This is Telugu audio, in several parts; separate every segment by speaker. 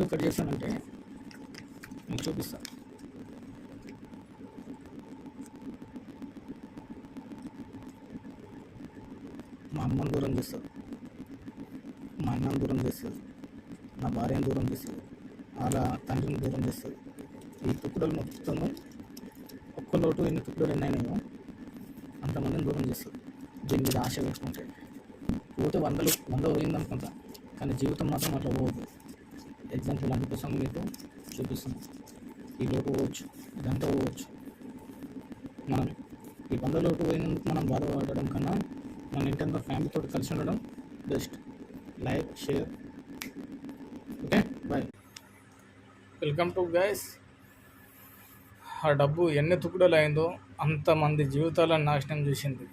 Speaker 1: ఎక్కడ చేశానంటే మీకు చూపిస్తాను. మా అమ్మని దూరం చేస్తుంది, మా అన్నని దూరం చేస్తుంది, నా భార్యను దూరం చేస్తుంది, అలా తండ్రిని దూరం చేస్తుంది. ఈ తుక్కుడలు మొత్తం ఒక్క లోటు ఎన్ని తుక్కుడలు ఎన్నైనాయో అంతమందిని దూరం చేస్తుంది. దీని మీద ఆశ పెంచుకుంటే పోతే 100 పోయిందనుకుంటా, కానీ జీవితం మాత్రం అట్లా పోవద్దు. ఎగ్జాంపుల్ అందుకోసం మీకు చూపిస్తున్నాం. ఈ లోటు పోవచ్చు, ఇదంతా పోవచ్చు. మనం ఈ 100 లోటు పోయినందుకు మనం బాధపడడం కన్నా మన ఇంటర్నల్ ఫ్యామిలీతో కలిసి ఉండడం best. Like, share. Okay, bye. Welcome to guys. ఆ డబ్బు ఎన్ని తుకుడలు అయిందో అంతమంది జీవితాలను నాశనం చేసింది.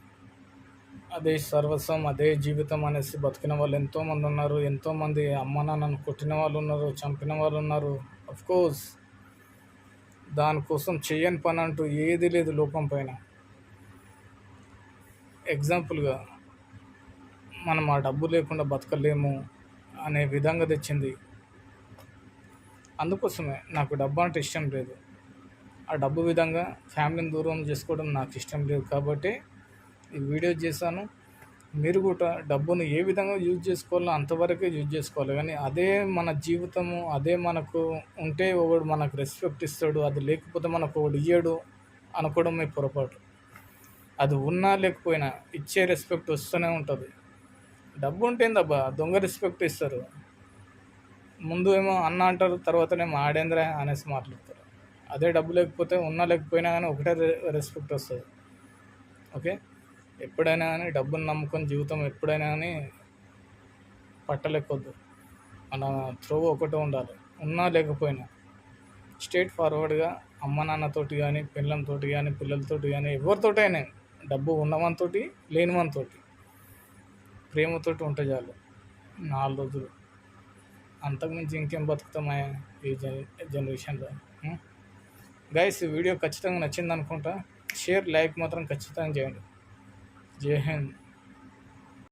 Speaker 1: అదే సర్వస్వం, అదే జీవితం అనేసి బతికిన వాళ్ళు ఎంతోమంది ఉన్నారు. ఎంతోమంది అమ్మ నాన్నను కొట్టిన వాళ్ళు ఉన్నారు, చంపిన వాళ్ళు ఉన్నారు. కోర్స్ దానికోసం చెయ్యని పని అంటూ ఏది లేదు లోకం పైన. ఎగ్జాంపుల్గా మనం ఆ డబ్బు లేకుండా బతకలేము అనే విధంగా తెచ్చింది. అందుకోసమే నాకు డబ్బు అంటే ఇష్టం లేదు. ఆ డబ్బు విధంగా ఫ్యామిలీని దూరం చేసుకోవడం నాకు ఇష్టం లేదు. కాబట్టి ఈ వీడియో చేశాను. మీరు కూడా డబ్బును ఏ విధంగా యూజ్ చేసుకోవాలో అంతవరకే యూజ్ చేసుకోవాలి. కానీ అదే మన జీవితము, అదే మనకు ఉంటే ఒకడు మనకు రెస్పెక్ట్ ఇస్తాడు, అది లేకపోతే మనకు ఒకడు ఇయ్యడు అనుకోవడం మీ పొరపాటు. అది ఉన్నా లేకపోయినా ఇచ్చే రెస్పెక్ట్ వస్తూనే ఉంటుంది. డబ్బు ఉంటేందబ్బా దొంగ రెస్పెక్ట్ ఇస్తారు. ముందు ఏమో అన్న అంటారు, తర్వాతనేమో ఆడేంద్ర అనేసి మాట్లాడతారు. అదే డబ్బు లేకపోతే ఉన్నా లేకపోయినా కానీ ఒకటే రెస్పెక్ట్ వస్తుంది. ఓకే, ఎప్పుడైనా కానీ డబ్బును నమ్ముకొని జీవితం ఎప్పుడైనా కానీ పట్టలేకొద్దు. మన త్రో ఒకటే ఉండాలి, ఉన్నా లేకపోయినా. స్ట్రేట్ ఫార్వర్డ్గా అమ్మ నాన్నతోటి కానీ, పిల్లలతోటి కానీ, పిల్లలతోటి కానీ, ఎవరితోటైనా డబ్బు ఉన్నవానితోటి లేనివానితోటి ప్రేమతోటి ఉంటే చాలు 4 రోజులు. అంతకుమించి ఇంకేం బతుకుతామా ఈ జనరేషన్లో. గైస్, ఈ వీడియో ఖచ్చితంగా నచ్చింది అనుకుంటా. షేర్, లైక్ మాత్రం ఖచ్చితంగా చేయండి. జై హింద్.